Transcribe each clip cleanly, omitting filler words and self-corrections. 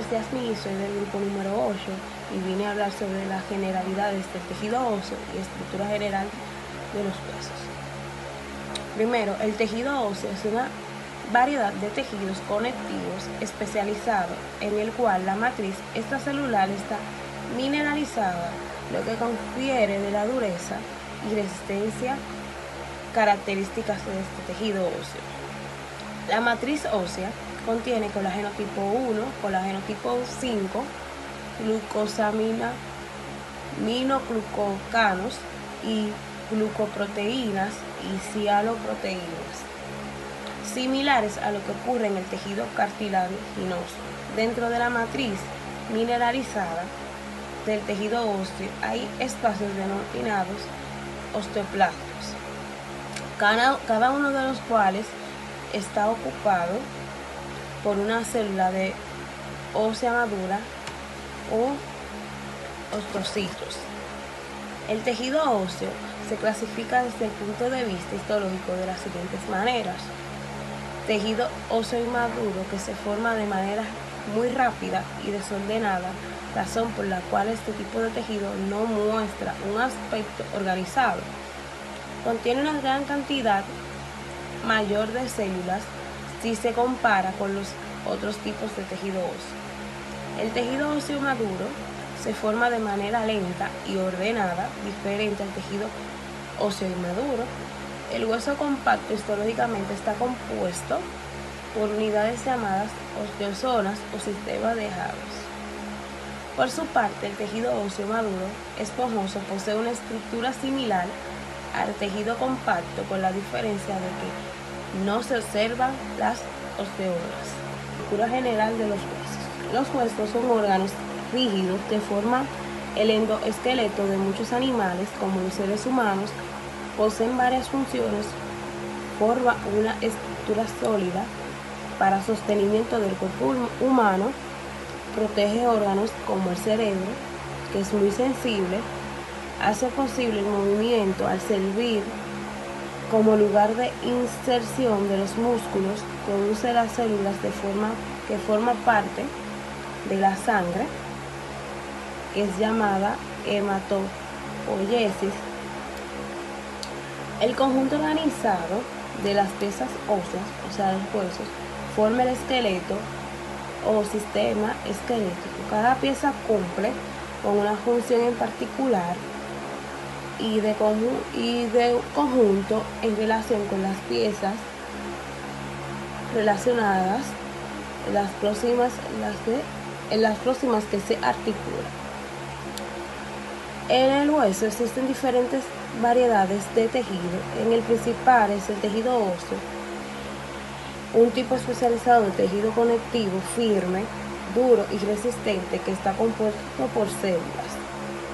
García Smith, soy del grupo número 8 y vine a hablar sobre las generalidades del tejido óseo y estructura general de los huesos. Primero, el tejido óseo es una variedad de tejidos conectivos especializados en el cual la matriz extracelular está mineralizada, lo que confiere de la dureza y resistencia características de este tejido óseo. La matriz ósea contiene colágeno tipo 1, colágeno tipo 5, glucosamino:glucocanos y glucoproteínas y cianoproteínas, similares a lo que ocurre en el tejido cartilaginoso. Dentro de la matriz mineralizada del tejido óseo hay espacios denominados osteoclastos, cada uno de los cuales está ocupado por una célula de ósea madura o osteocitos. El tejido óseo se clasifica desde el punto de vista histológico de las siguientes maneras: tejido óseo inmaduro, que se forma de manera muy rápida y desordenada, razón por la cual este tipo de tejido no muestra un aspecto organizado. Contiene una gran cantidad mayor de células si se compara con los otros tipos de tejido óseo. El tejido óseo maduro se forma de manera lenta y ordenada, diferente al tejido óseo inmaduro. El hueso compacto histológicamente está compuesto por unidades llamadas osteozonas o sistemas de Haber. Por su parte, el tejido óseo maduro esponjoso posee una estructura similar al tejido compacto, con la diferencia de que no se observan las osteolas. Estructura general de los huesos. Los huesos son órganos rígidos que forman el endoesqueleto de muchos animales, como los seres humanos. Poseen varias funciones. Forma una estructura sólida para sostenimiento del cuerpo humano. Protege órganos como el cerebro, que es muy sensible. Hace posible el movimiento al servir como lugar de inserción de los músculos. Produce las células que forma parte de la sangre, que es llamada hematopoiesis. El conjunto organizado de las piezas óseas, o sea, los huesos, forma el esqueleto o sistema esquelético. Cada pieza cumple con una función en particular y de conjunto en relación con las piezas relacionadas en las próximas que se articulan. En el hueso existen diferentes variedades de tejido. En el principal es el tejido óseo, un tipo especializado de tejido conectivo firme, duro y resistente, que está compuesto por células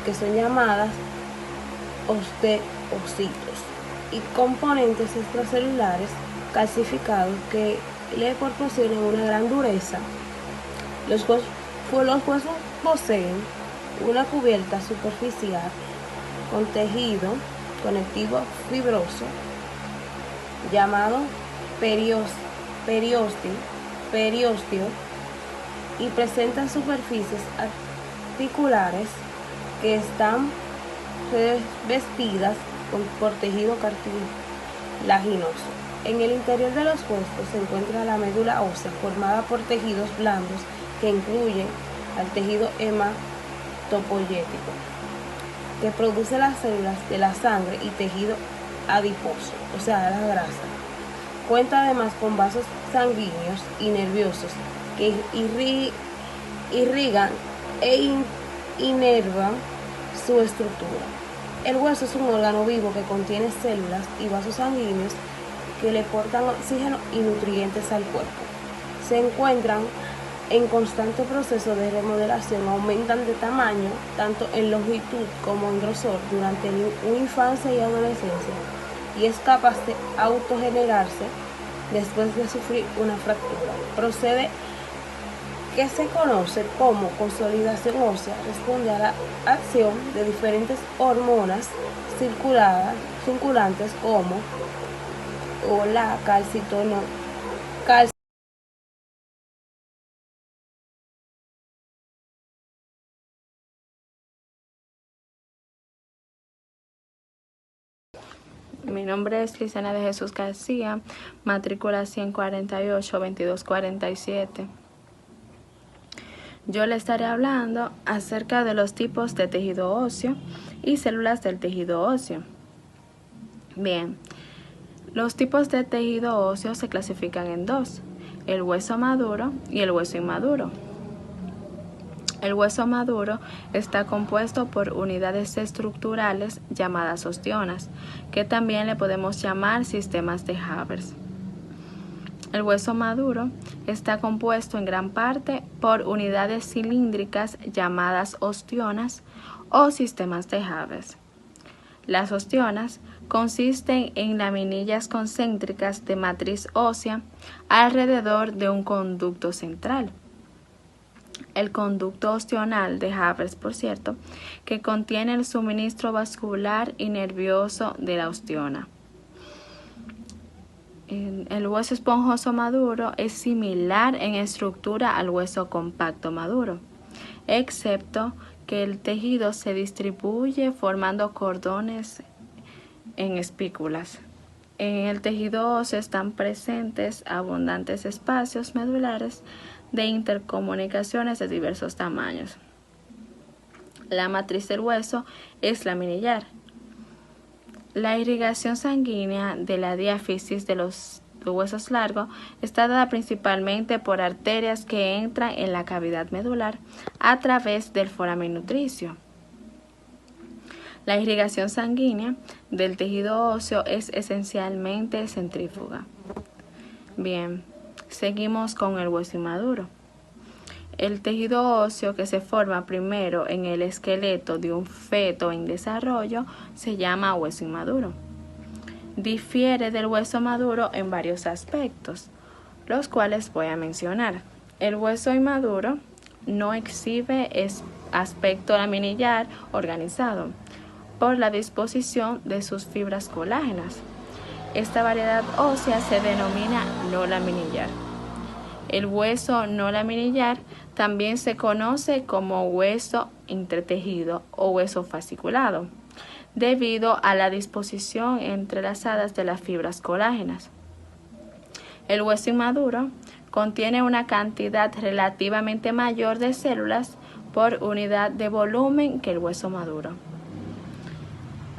que son llamadas osteocitos y componentes extracelulares calcificados que le proporcionan una gran dureza. Los huesos poseen una cubierta superficial con tejido conectivo fibroso llamado periósteo y presentan superficies articulares que están revestidas por tejido cartilaginoso. En el interior de los huesos se encuentra la médula ósea, formada por tejidos blandos que incluyen al tejido hematopoyético, que produce las células de la sangre, y tejido adiposo, o sea, la grasa. Cuenta además con vasos sanguíneos y nerviosos que irrigan e inervan su estructura. El hueso es un órgano vivo que contiene células y vasos sanguíneos que le portan oxígeno y nutrientes al cuerpo. Se encuentran en constante proceso de remodelación, aumentan de tamaño tanto en longitud como en grosor durante una infancia y adolescencia, y es capaz de autogenerarse después de sufrir una fractura. Procede que se conoce como consolidación ósea, responde a la acción de diferentes hormonas circulantes como la calcitonina Mi nombre es Lizana de Jesús García, matrícula 148-2247. Yo le estaré hablando acerca de los tipos de tejido óseo y células del tejido óseo. Bien, los tipos de tejido óseo se clasifican en dos: el hueso maduro y el hueso inmaduro. El hueso maduro está compuesto por unidades estructurales llamadas ostionas, que también le podemos llamar sistemas de Haber. El hueso maduro está compuesto en gran parte por unidades cilíndricas llamadas ostionas o sistemas de Haber. Las ostionas consisten en laminillas concéntricas de matriz ósea alrededor de un conducto central. El conducto ostional de Haber, por cierto, que contiene el suministro vascular y nervioso de la ostiona. El hueso esponjoso maduro es similar en estructura al hueso compacto maduro, excepto que el tejido se distribuye formando cordones en espículas. En el tejido óseo están presentes abundantes espacios medulares de intercomunicaciones de diversos tamaños. La matriz del hueso es laminillar. La irrigación sanguínea de la diáfisis de los huesos largos está dada principalmente por arterias que entran en la cavidad medular a través del foramen nutricio. La irrigación sanguínea del tejido óseo es esencialmente centrífuga. Bien, seguimos con el hueso inmaduro. El tejido óseo que se forma primero en el esqueleto de un feto en desarrollo se llama hueso inmaduro. Difiere del hueso maduro en varios aspectos, los cuales voy a mencionar. El hueso inmaduro no exhibe aspecto laminillar organizado por la disposición de sus fibras colágenas. Esta variedad ósea se denomina no laminillar. El hueso no laminillar también se conoce como hueso entretejido o hueso fasciculado, debido a la disposición entrelazadas de las fibras colágenas. El hueso inmaduro contiene una cantidad relativamente mayor de células por unidad de volumen que el hueso maduro.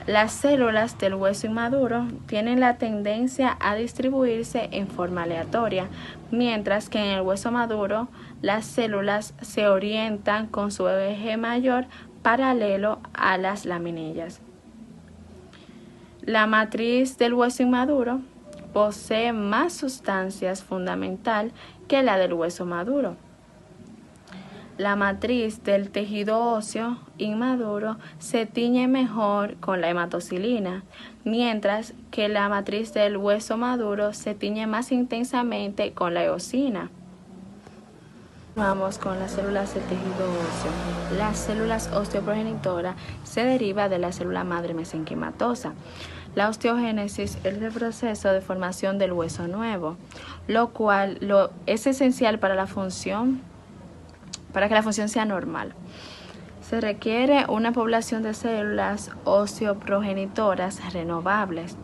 Las células del hueso inmaduro tienen la tendencia a distribuirse en forma aleatoria, mientras que en el hueso maduro las células se orientan con su eje mayor paralelo a las laminillas. La matriz del hueso inmaduro posee más sustancias fundamental que la del hueso maduro. La matriz del tejido óseo inmaduro se tiñe mejor con la hematocilina, mientras que la matriz del hueso maduro se tiñe más intensamente con la eosina. Vamos con las células del tejido óseo. Las células osteoprogenitoras se derivan de la célula madre mesenquimatosa. La osteogénesis es el proceso de formación del hueso nuevo, lo cual es esencial para que la función sea normal. Se requiere una población de células osteoprogenitoras renovables,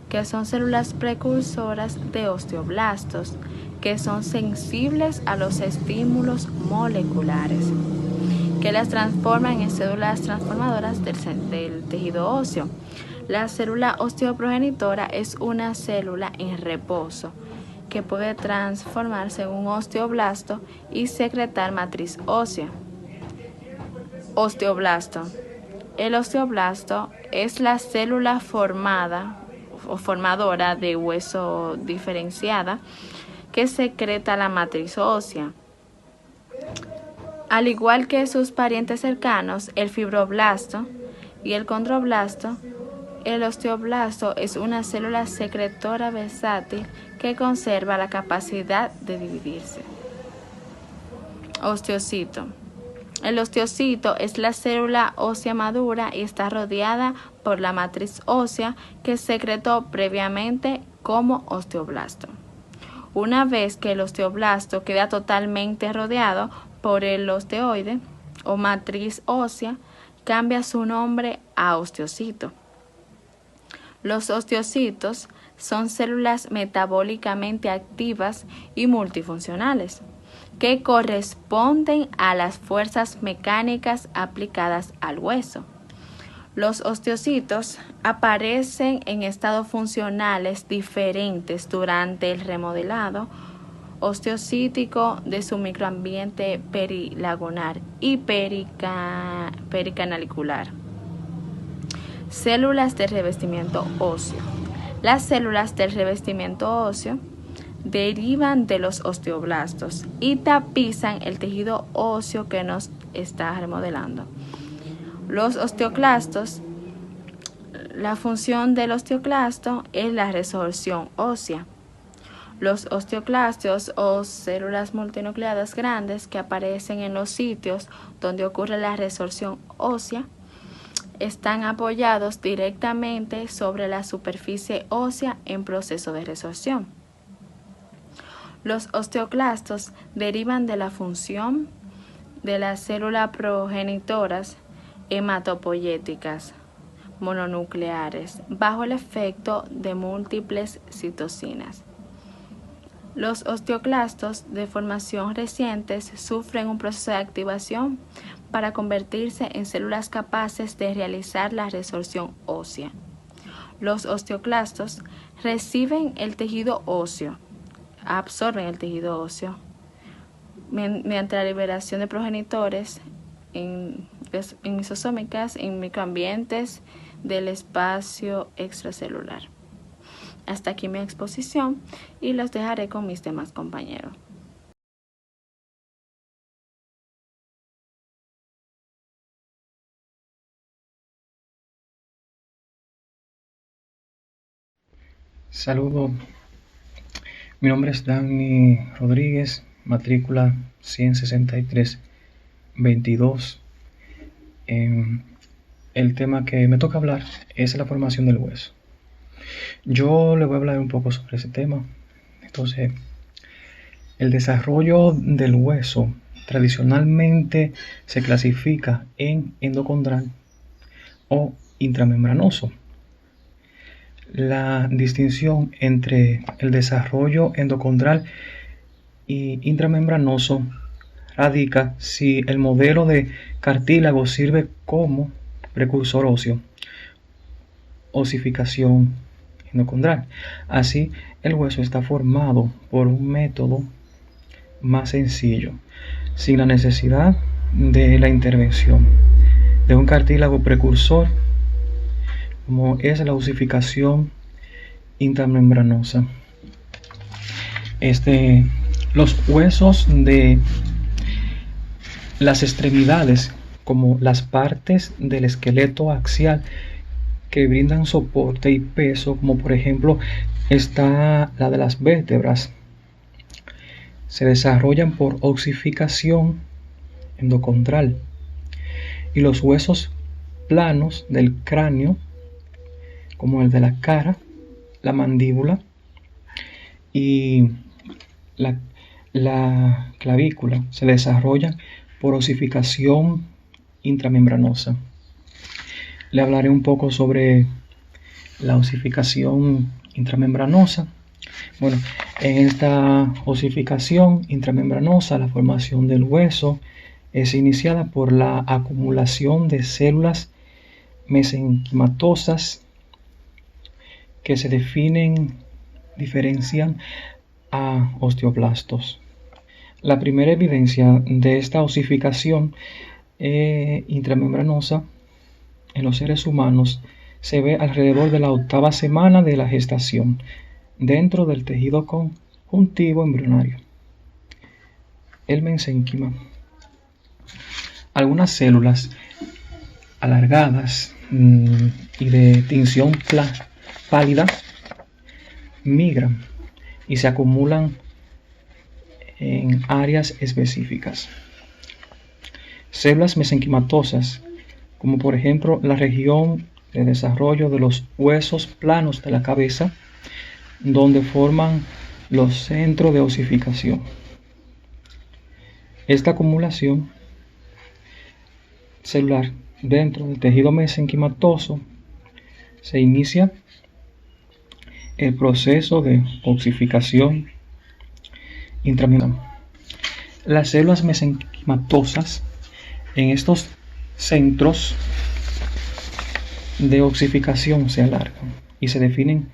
que son células precursoras de osteoblastos, que son sensibles a los estímulos moleculares, que las transforman en células transformadoras del tejido óseo. La célula osteoprogenitora es una célula en reposo que puede transformarse en un osteoblasto y secretar matriz ósea. Osteoblasto. El osteoblasto es la célula formada o formadora de hueso diferenciada que secreta la matriz ósea. Al igual que sus parientes cercanos, el fibroblasto y el condroblasto, el osteoblasto es una célula secretora versátil que conserva la capacidad de dividirse. Osteocito. El osteocito es la célula ósea madura y está rodeada por la matriz ósea que secretó previamente como osteoblasto. Una vez que el osteoblasto queda totalmente rodeado por el osteoide o matriz ósea, cambia su nombre a osteocito. Los osteocitos son células metabólicamente activas y multifuncionales que corresponden a las fuerzas mecánicas aplicadas al hueso. Los osteocitos aparecen en estados funcionales diferentes durante el remodelado osteocítico de su microambiente perilagunar y pericanalicular. Células de revestimiento óseo. Las células del revestimiento óseo derivan de los osteoblastos y tapizan el tejido óseo que nos está remodelando. Los osteoclastos, la función del osteoclasto es la resorción ósea. Los osteoclastos o células multinucleadas grandes que aparecen en los sitios donde ocurre la resorción ósea están apoyados directamente sobre la superficie ósea en proceso de resorción. Los osteoclastos derivan de la función de las células progenitoras hematopoyéticas mononucleares bajo el efecto de múltiples citocinas. Los osteoclastos de formación recientes sufren un proceso de activación para convertirse en células capaces de realizar la resorción ósea. Los osteoclastos reciben el tejido óseo, absorben el tejido óseo mediante la liberación de progenitores en lisosómicas en microambientes del espacio extracelular. Hasta aquí mi exposición y los dejaré con mis demás compañeros. Saludos, mi nombre es Dani Rodríguez, matrícula 163-22. El tema que me toca hablar es la formación del hueso. Yo le voy a hablar un poco sobre ese tema. Entonces, el desarrollo del hueso tradicionalmente se clasifica en endocondral o intramembranoso. La distinción entre el desarrollo endocondral y intramembranoso radica si el modelo de cartílago sirve como precursor óseo, osificación endocondral. Así, el hueso está formado por un método más sencillo, sin la necesidad de la intervención de un cartílago precursor, como es la osificación intramembranosa. Los huesos de las extremidades, como las partes del esqueleto axial que brindan soporte y peso, como por ejemplo está la de las vértebras, se desarrollan por osificación endocondral, y los huesos planos del cráneo, como el de la cara, la mandíbula y la clavícula, se desarrollan por osificación intramembranosa. Le hablaré un poco sobre la osificación intramembranosa. Bueno, en esta osificación intramembranosa, la formación del hueso es iniciada por la acumulación de células mesenquimatosas que se diferencian a osteoblastos. La primera evidencia de esta osificación intramembranosa en los seres humanos se ve alrededor de la 8ª semana de la gestación, dentro del tejido conjuntivo embrionario, el mesénquima. Algunas células alargadas y de tinción pálida migran y se acumulan en áreas específicas. Células mesenquimatosas, como por ejemplo la región de desarrollo de los huesos planos de la cabeza, donde forman los centros de osificación. Esta acumulación celular dentro del tejido mesenquimatoso se inicia el proceso de oxificación intramembranal. Las células mesenquimatosas en estos centros de oxificación se alargan y se definen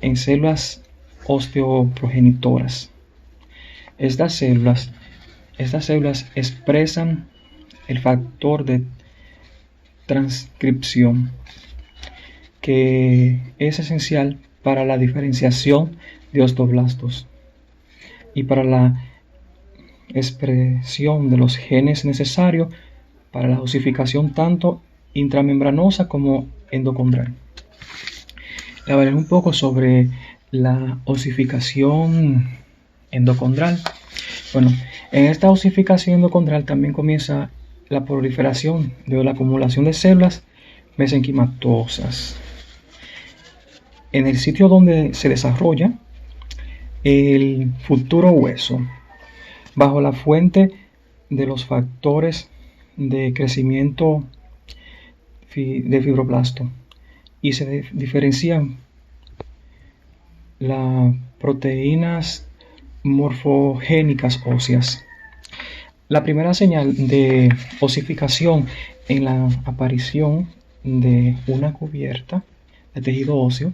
en células osteoprogenitoras. Estas células expresan el factor de transcripción que es esencial para la diferenciación de osteoblastos y para la expresión de los genes necesarios para la osificación tanto intramembranosa como endocondral. Hablaré un poco sobre la osificación endocondral. Bueno, en esta osificación endocondral también comienza la proliferación de la acumulación de células mesenquimatosas. En el sitio donde se desarrolla el futuro hueso, bajo la fuente de los factores de crecimiento de fibroblasto, y se diferencian las proteínas morfogénicas óseas. La primera señal de osificación en la aparición de una cubierta de tejido óseo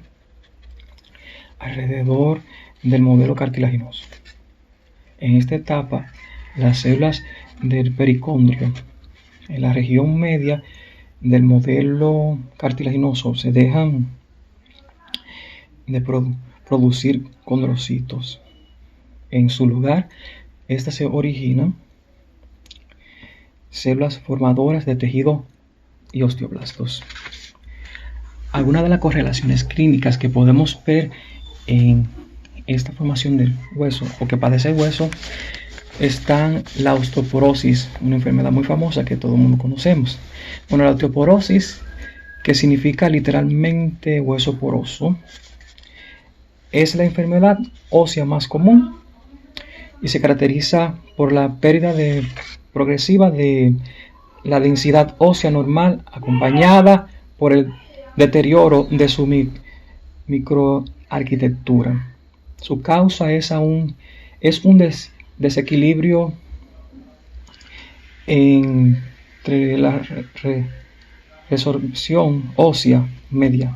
alrededor del modelo cartilaginoso. En esta etapa, las células del pericondrio en la región media del modelo cartilaginoso se dejan de producir condrocitos. En su lugar, estas se originan células formadoras de tejido y osteoblastos. Algunas de las correlaciones clínicas que podemos ver en esta formación del hueso o que padece el hueso están la osteoporosis, una enfermedad muy famosa que todo el mundo conocemos. Bueno, la osteoporosis, que significa literalmente hueso poroso, es la enfermedad ósea más común y se caracteriza por la pérdida progresiva de la densidad ósea normal, acompañada por el deterioro de su microarquitectura. Su causa es un desequilibrio entre la resorción ósea media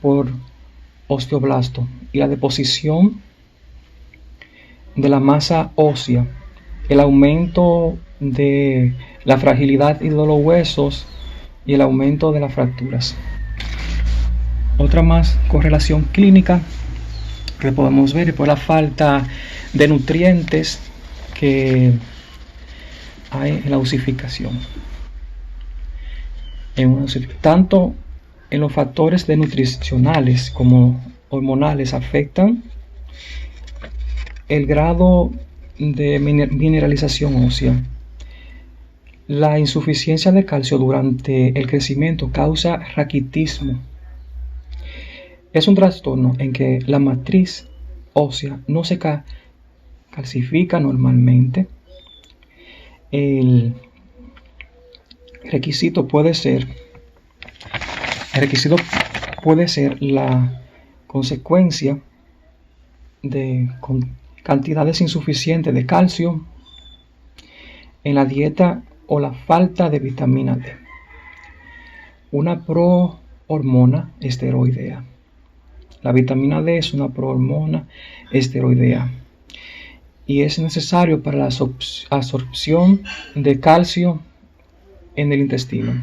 por osteoblasto y la deposición de la masa ósea, el aumento de la fragilidad de los huesos y el aumento de las fracturas. Otra más correlación clínica que podemos ver es por la falta de nutrientes que hay en la osificación. Tanto en los factores nutricionales como hormonales afectan el grado de mineralización ósea. La insuficiencia de calcio durante el crecimiento causa raquitismo. Es un trastorno en que la matriz ósea no se calcifica normalmente. El requisito puede ser la consecuencia de cantidades insuficientes de calcio en la dieta o la falta de vitamina D, una prohormona esteroidea. La vitamina D es una prohormona esteroidea y es necesario para la absorción de calcio en el intestino.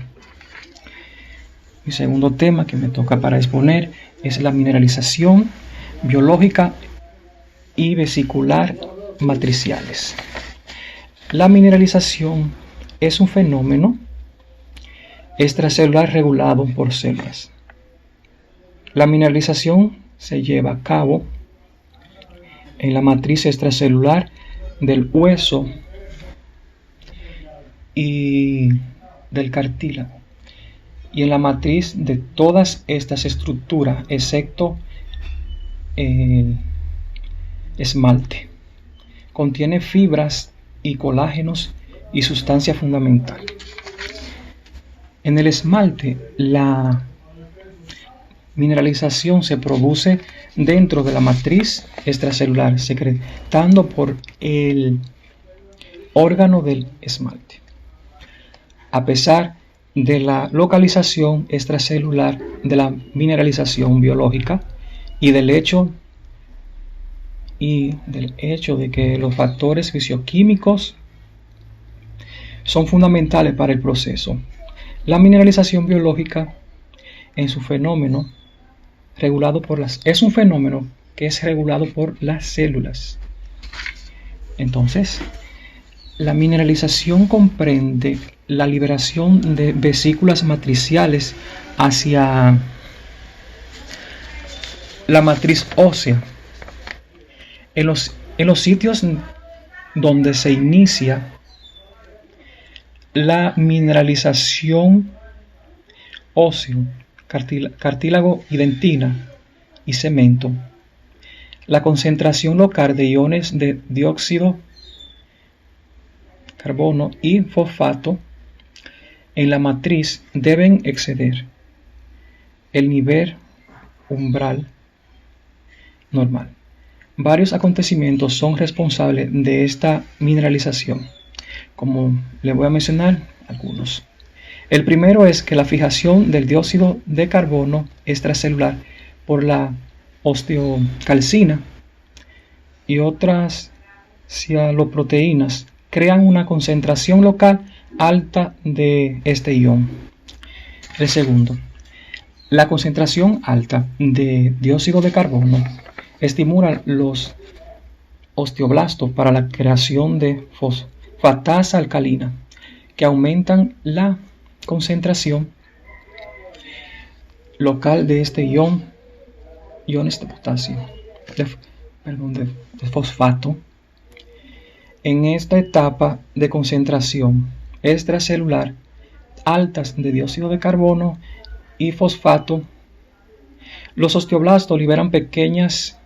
Mi segundo tema que me toca para exponer es la mineralización biológica y vesicular matriciales. La mineralización es un fenómeno extracelular regulado por células. La mineralización se lleva a cabo en la matriz extracelular del hueso y del cartílago y en la matriz de todas estas estructuras excepto el esmalte. Contiene fibras y colágenos y sustancia fundamental. En el esmalte, la mineralización se produce dentro de la matriz extracelular, secretando por el órgano del esmalte. A pesar de la localización extracelular de la mineralización biológica y del hecho de que los factores físico-químicos son fundamentales para el proceso, la mineralización biológica es un fenómeno que es regulado por las células. Entonces, la mineralización comprende la liberación de vesículas matriciales hacia la matriz ósea. En los sitios donde se inicia la mineralización óseo, cartílago y dentina y cemento, la concentración local de iones de dióxido, carbono y fosfato en la matriz deben exceder el nivel umbral normal. Varios acontecimientos son responsables de esta mineralización, como le voy a mencionar algunos. El primero es que la fijación del dióxido de carbono extracelular por la osteocalcina y otras cialoproteínas crean una concentración local alta de este ion. El segundo, la concentración alta de dióxido de carbono estimula los osteoblastos para la creación de fosfatasa alcalina, que aumentan la concentración local de este iones de potasio, de fosfato. En esta etapa de concentración extracelular altas de dióxido de carbono y fosfato, los osteoblastos liberan pequeñas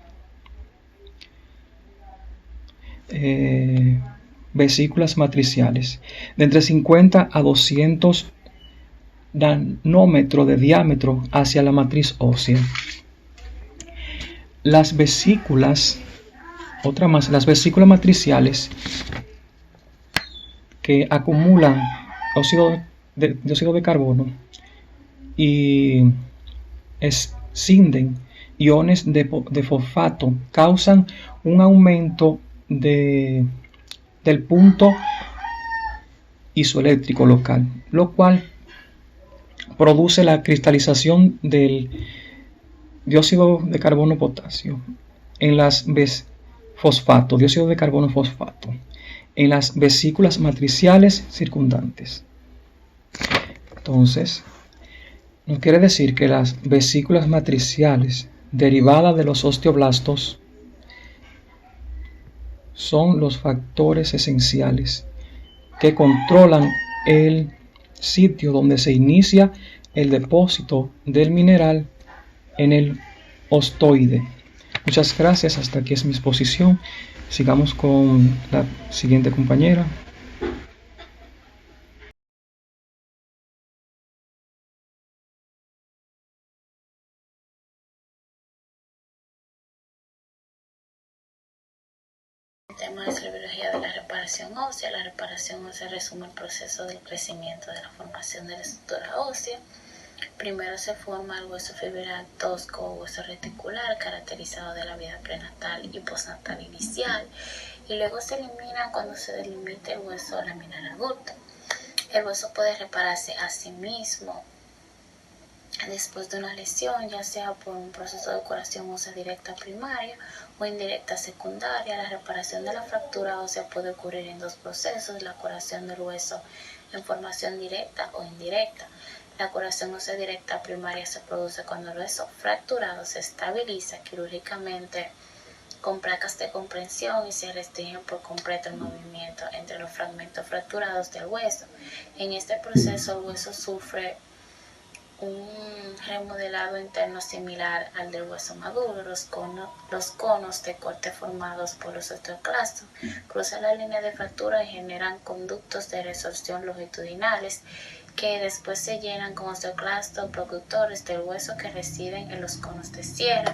vesículas matriciales de entre 50 a 200 nanómetros de diámetro hacia la matriz ósea. Las vesículas matriciales que acumulan dióxido de carbono y escinden iones de fosfato causan un aumento del punto isoeléctrico local, lo cual produce la cristalización del dióxido de carbono potasio en las dióxido de carbono fosfato en las vesículas matriciales circundantes. Entonces, nos quiere decir que las vesículas matriciales derivadas de los osteoblastos son los factores esenciales que controlan el sitio donde se inicia el depósito del mineral en el ostoide. Muchas gracias, hasta aquí es mi exposición. Sigamos con la siguiente compañera. El tema es la biología de la reparación ósea. La reparación ósea resume el proceso del crecimiento de la formación de la estructura ósea. Primero se forma el hueso fibral tosco o hueso reticular, caracterizado de la vida prenatal y postnatal inicial, y luego se elimina cuando se delimita el hueso laminar adulto. El hueso puede repararse a sí mismo después de una lesión, ya sea por un proceso de curación ósea directa primaria o indirecta secundaria. La reparación de la fractura ósea puede ocurrir en dos procesos: la curación del hueso en formación directa o indirecta. La curación ósea directa primaria se produce cuando el hueso fracturado se estabiliza quirúrgicamente con placas de compresión y se restringe por completo el movimiento entre los fragmentos fracturados del hueso. En este proceso el hueso sufre un remodelado interno similar al del hueso maduro. Los conos de corte formados por los osteoclastos cruzan la línea de fractura y generan conductos de resorción longitudinales que después se llenan con osteoclastos productores del hueso que residen en los conos de cierre.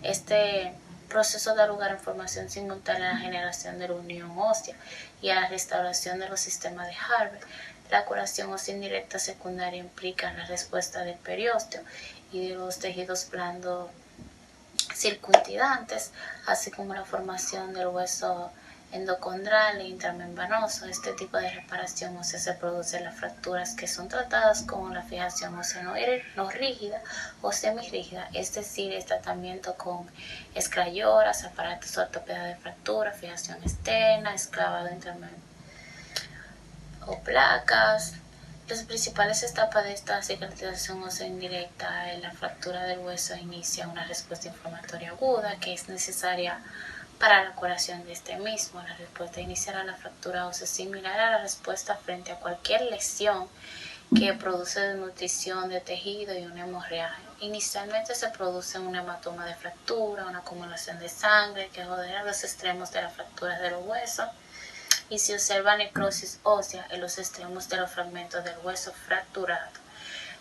Este proceso da lugar a formación simultánea a la generación de la unión ósea y a la restauración de los sistemas de Harvey. La curación ósea indirecta secundaria implica la respuesta del periósteo y de los tejidos blandos circundantes, así como la formación del hueso endocondral e intramembranoso. Este tipo de reparación ósea se produce en las fracturas que son tratadas como la fijación ósea no rígida o semirrígida, es decir, el tratamiento con escrayolas, aparatos ortopedia de fractura, fijación externa, esclavado o placas. Las principales etapas de esta cicatrización ósea indirecta en la fractura del hueso inicia una respuesta inflamatoria aguda que es necesaria para la curación de este mismo. La respuesta inicial a la fractura ósea es similar a la respuesta frente a cualquier lesión que produce desnutrición de tejido y una hemorragia. Inicialmente se produce un hematoma de fractura, una acumulación de sangre que rodea los extremos de las fracturas de los huesos, y se observa necrosis ósea en los extremos de los fragmentos del hueso fracturado.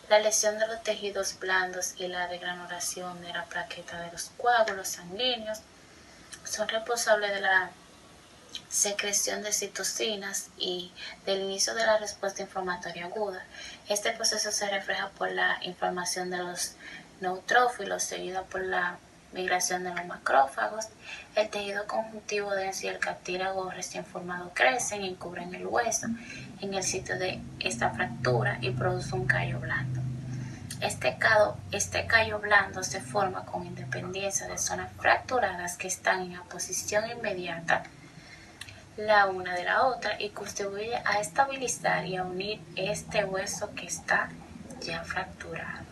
La lesión de los tejidos blandos y la degranulación de la plaqueta de los coágulos sanguíneos son responsables de la secreción de citocinas y del inicio de la respuesta inflamatoria aguda. Este proceso se refleja por la inflamación de los neutrófilos, seguida por la migración de los macrófagos. El tejido conjuntivo denso y el cartílago recién formado crecen y cubren el hueso en el sitio de esta fractura y produce un callo blando. Este callo blando se forma con independencia de zonas fracturadas que están en oposición inmediata la una de la otra y contribuye a estabilizar y a unir este hueso que está ya fracturado.